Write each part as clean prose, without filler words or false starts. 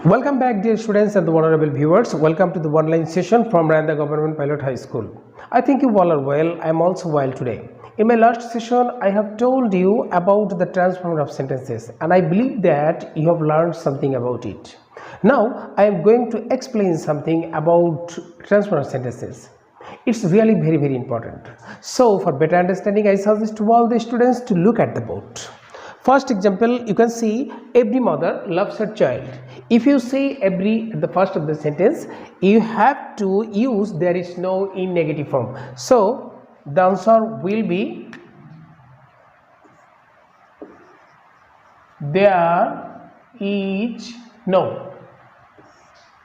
Welcome back, dear students and the honorable viewers. Welcome to the online session from Randa Government Pilot High School. I think you all are well. I am also well today. In my last session, I have told you about the transformer of sentences, and I believe that you have learned something about it. Now, I am going to explain something about transformer of sentences. It's really very important. So, for better understanding, I suggest to all the students to look at the board. First example, you can see every mother loves her child. If you say every at the first of the sentence, you have to use there is no in negative form. So the answer will be there is no.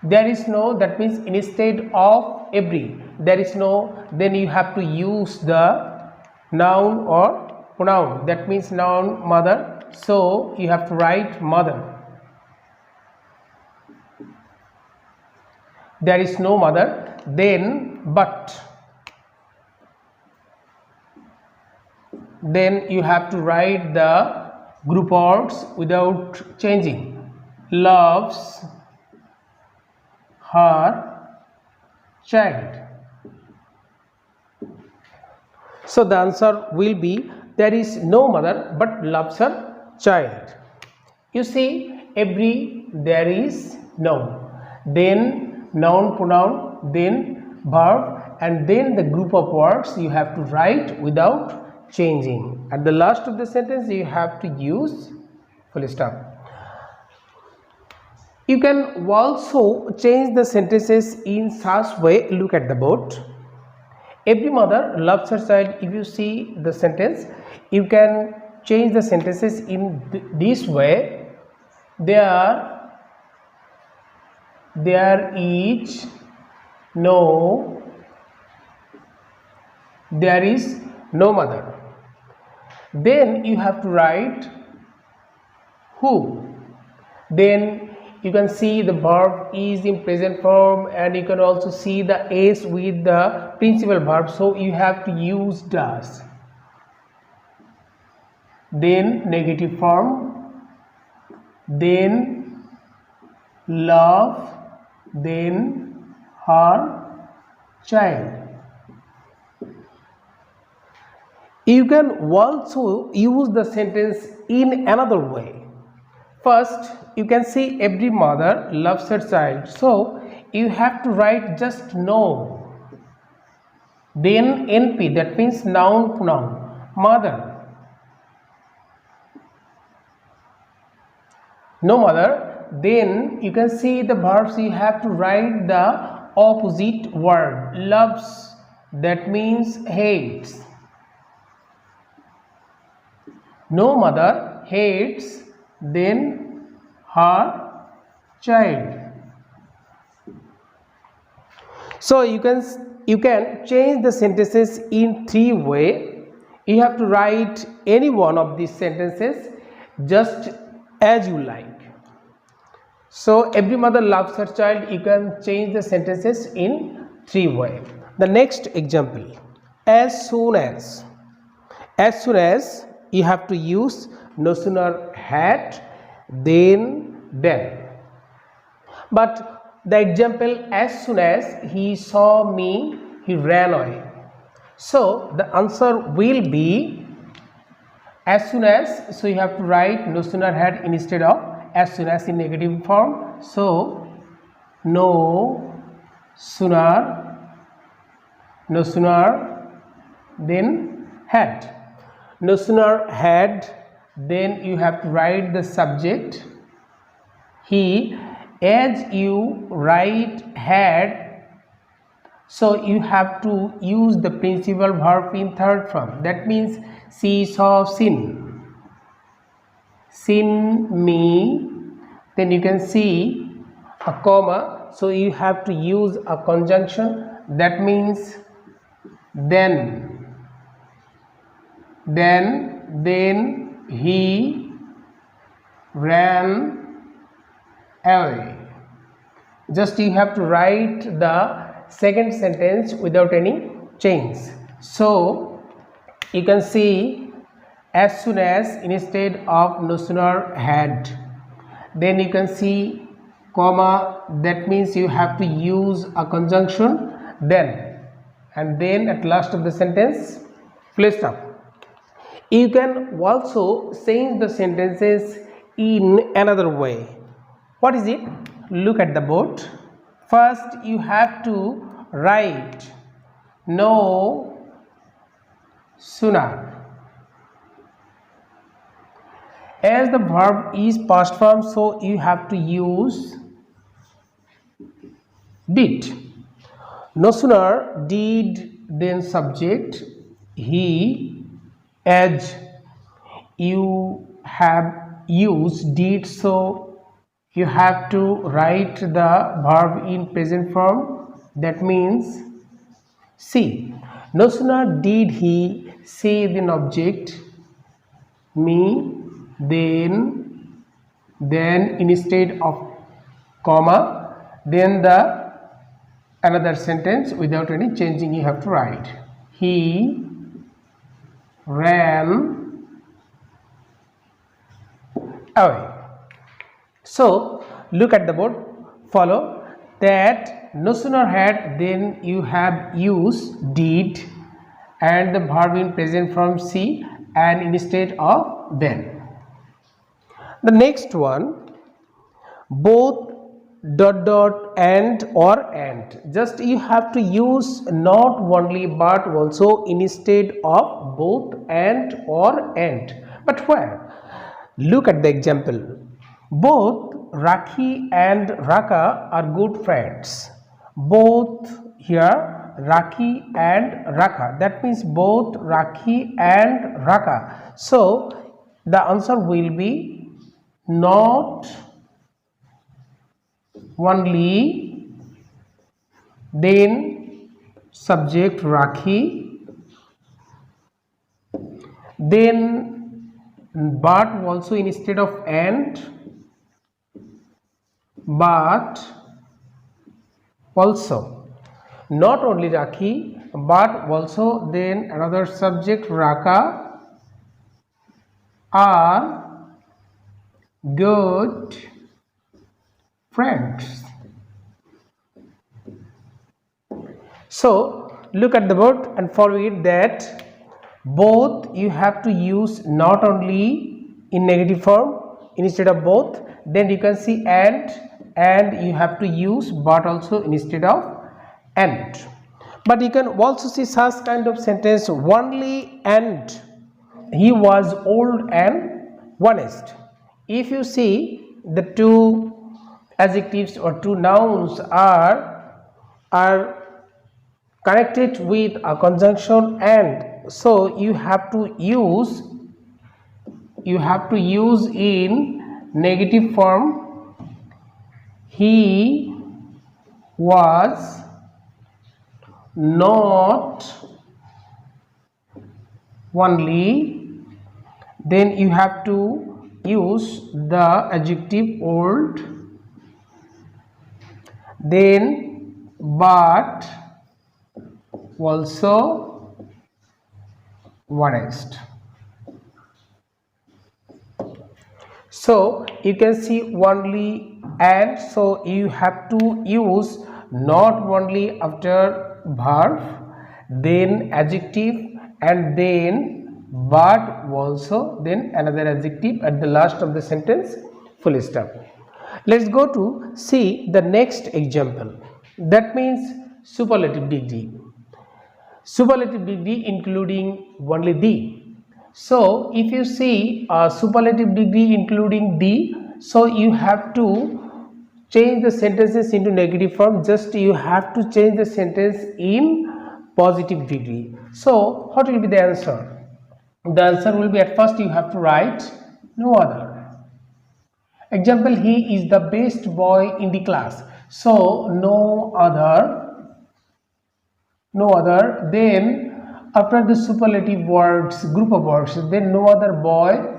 There is no, that means instead of every, there is no, then you have to use the noun or pronoun, that means noun mother, so you have to write mother. There is no mother, then but, then you have to write the group words without changing. Loves her child. So the answer will be there is no mother but loves her child. You see every, there is no, then noun pronoun, then verb, and then the group of words you have to write without changing. At the last of the sentence you have to use full stop. You can also change the sentences in such way. Look at the board. Every mother loves her child. If you see the sentence, you can change the sentences in this way. There is no, there is no mother. Then you have to write who. Then you can see the verb is in present form, and you can also see the s with the principal verb, so you have to use does. Then negative form, then love, then her child. You can also use the sentence in another way. First, you can see every mother loves her child, so you have to write just no, then NP, that means noun pronoun, mother. No mother, then you can see the verbs, you have to write the opposite word. Loves, that means hates. No mother, hates, then her child. So you can change the sentences in three ways. You have to write any one of these sentences just as you like. So every mother loves her child, you can change the sentences in three ways. The next example, as soon as you have to use no sooner had then. But the example, as soon as he saw me, he ran away. So the answer will be as soon as, so you have to write no sooner had instead of as soon as in negative form. So no sooner then had. No sooner had, then you have to write the subject he. As you write had, so you have to use the principal verb in third form, that means she saw seen me, then you can see a comma, so you have to use a conjunction, that means then he ran away. Just you have to write the second sentence without any change. So you can see as soon as instead of no sooner had, then you can see comma, that means you have to use a conjunction, then, and then at last of the sentence, full stop. You can also change the sentences in another way. What is it? Look at the board. First you have to write no sooner. As the verb is past form, so you have to use did. No sooner did, then subject he, as you have used did, so you have to write the verb in present form, that means see. No sooner did he say, then object me, then instead of comma, then the another sentence without any changing you have to write. He ran away. So look at the board, follow that no sooner had, then you have used did and the verb in present form see and instead of then. The next one, both and or and. Just you have to use not only but also instead of both and or and. But where? Look at the example. Both Rakhi and Raka are good friends. Both here Rakhi and Raka. That means both Rakhi and Raka. So the answer will be not only, then subject Rakhi, then but also instead of and, but also not only Rakhi but also then another subject Raka are good friends. So look at the board and follow it that both you have to use not only in negative form instead of both, then you can see and you have to use but also instead of and. But you can also see such kind of sentence only and he was old and honest. If you see the two adjectives or two nouns are connected with a conjunction and, so you have to use in negative form he was not only, then you have to use the adjective old, then but also honest. So you can see only and, so you have to use not only after verb, then adjective and then but also then another adjective at the last of the sentence, full stop. Let's go to see the next example. That means superlative degree. Superlative degree including only the. So if you see a superlative degree including the, so you have to change the sentences into negative form. Just you have to change the sentence in positive degree. So what will be the answer? The answer will be, at first you have to write no other. Example, he is the best boy in the class. So no other, then after the superlative words, group of words, then no other boy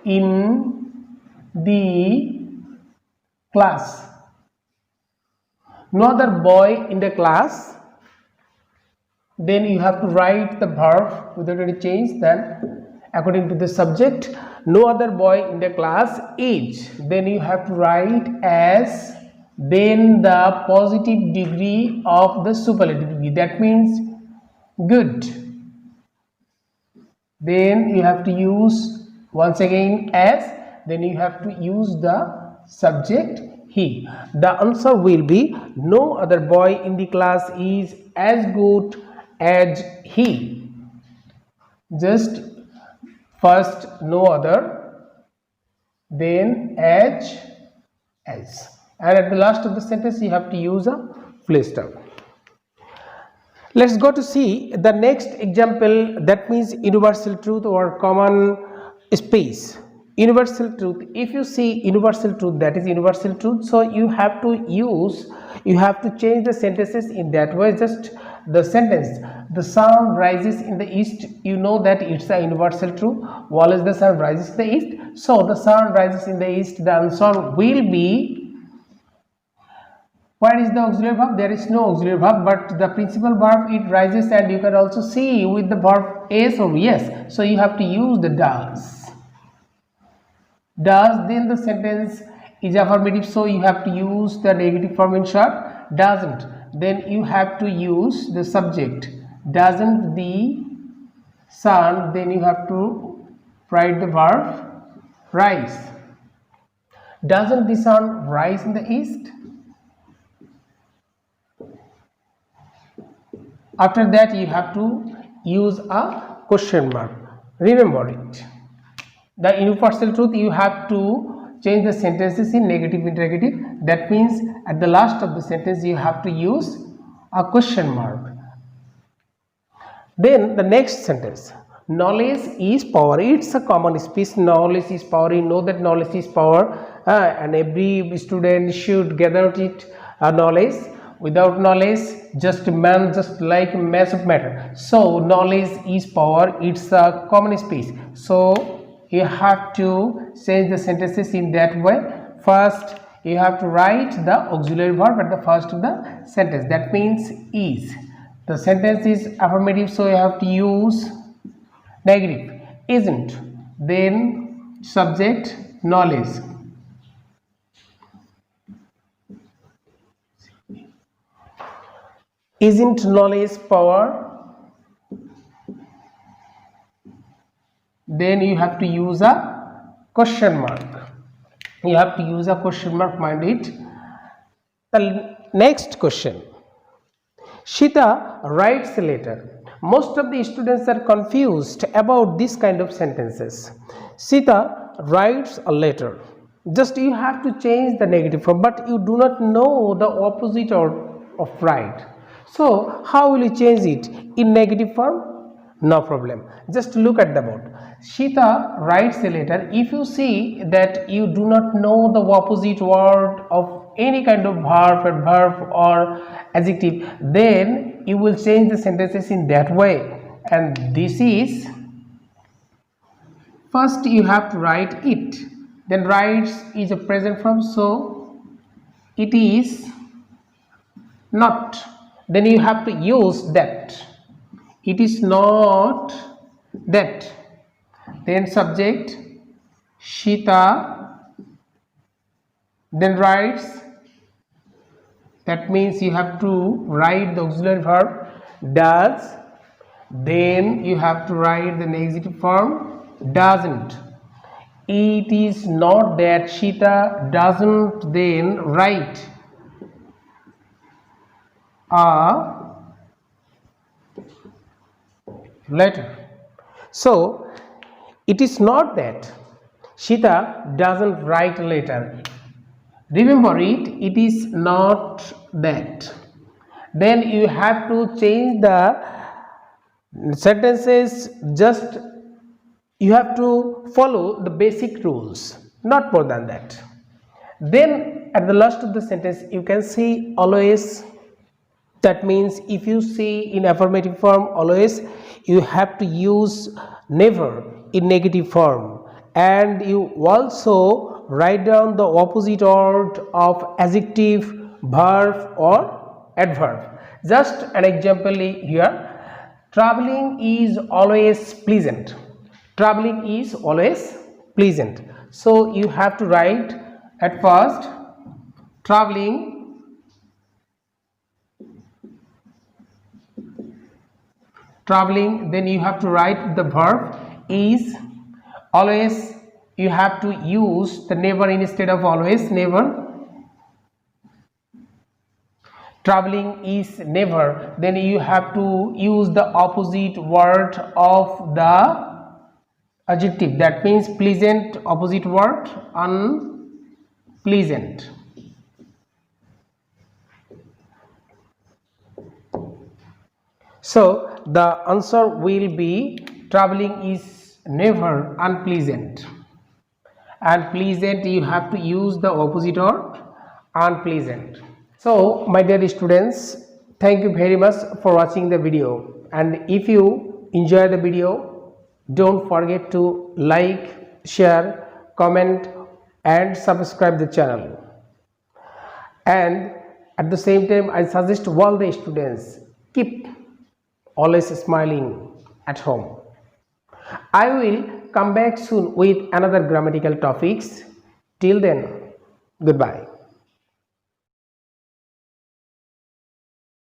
in the class. No other boy in the class, then you have to write the verb without any change, then according to the subject. No other boy in the class is, then you have to write as, then the positive degree of the superlative degree, that means good. Then you have to use once again as, then you have to use the subject he. The answer will be no other boy in the class is as good as he. Just first no other, then as, and at the last of the sentence you have to use a full stop. Let's go to see the next example, that means universal truth or common space. Universal truth, if you see universal truth, that is universal truth, so you have to change the sentences in that way. Just the sentence, the sun rises in the east, you know that it's a universal truth. While is the sun rises in the east, so the sun rises in the east, the answer will be, where is the auxiliary verb? There is no auxiliary verb, but the principal verb, it rises, and you can also see with the verb s or yes, so you have to use the does. Then the sentence is affirmative, so you have to use the negative form in short. Doesn't, then you have to use the subject. Doesn't the sun, then you have to write the verb rise. Doesn't the sun rise in the east? After that you have to use a question mark. Remember it. The universal truth, you have to change the sentences in negative interrogative. That means at the last of the sentence you have to use a question mark. Then the next sentence, knowledge is power. It's a common speech. Knowledge is power. You know that knowledge is power, and every student should gather it knowledge. Without knowledge, just man, just like mass of matter. So knowledge is power. It's a common speech. So you have to change the sentences in that way. First, you have to write the auxiliary verb at the first of the sentence. That means is. The sentence is affirmative, so you have to use negative. Isn't. Then subject knowledge. Isn't knowledge power? Then you have to use a question mark. You have to use a question mark, mind it. The next question. Shita writes a letter. Most of the students are confused about this kind of sentences. Shita writes a letter. Just you have to change the negative form, but you do not know the opposite of write. So how will you change it in negative form? No problem. Just look at the board. Shita writes a letter. If you see that you do not know the opposite word of any kind of verb or adjective, then you will change the sentences in that way. And this is, first you have to write it. Then writes is a present form, so it is not. Then you have to use that. It is not that. Then subject Shita, then writes. That means you have to write the auxiliary verb does. Then you have to write the negative form doesn't. It is not that Shita doesn't then write a letter. So it is not that Shita doesn't write a letter. Remember it, it is not that. Then you have to change the sentences, just you have to follow the basic rules, not more than that. Then at the last of the sentence you can see always. That means if you see in affirmative form always, you have to use never in negative form, and you also write down the opposite word of adjective, verb or adverb. Just an example here. Traveling is always pleasant. Traveling is always pleasant. So you have to write at first traveling then you have to write the verb is. Always you have to use the never instead of always, never. Traveling is never, then you have to use the opposite word of the adjective, that means pleasant, opposite word unpleasant. So the answer will be traveling is never unpleasant, and pleasant you have to use the opposite word unpleasant. So my dear students, thank you very much for watching the video, and if you enjoy the video, don't forget to like, share, comment and subscribe the channel. And at the same time, I suggest all the students keep always smiling at home. I will come back soon with another grammatical topics. Till then, goodbye.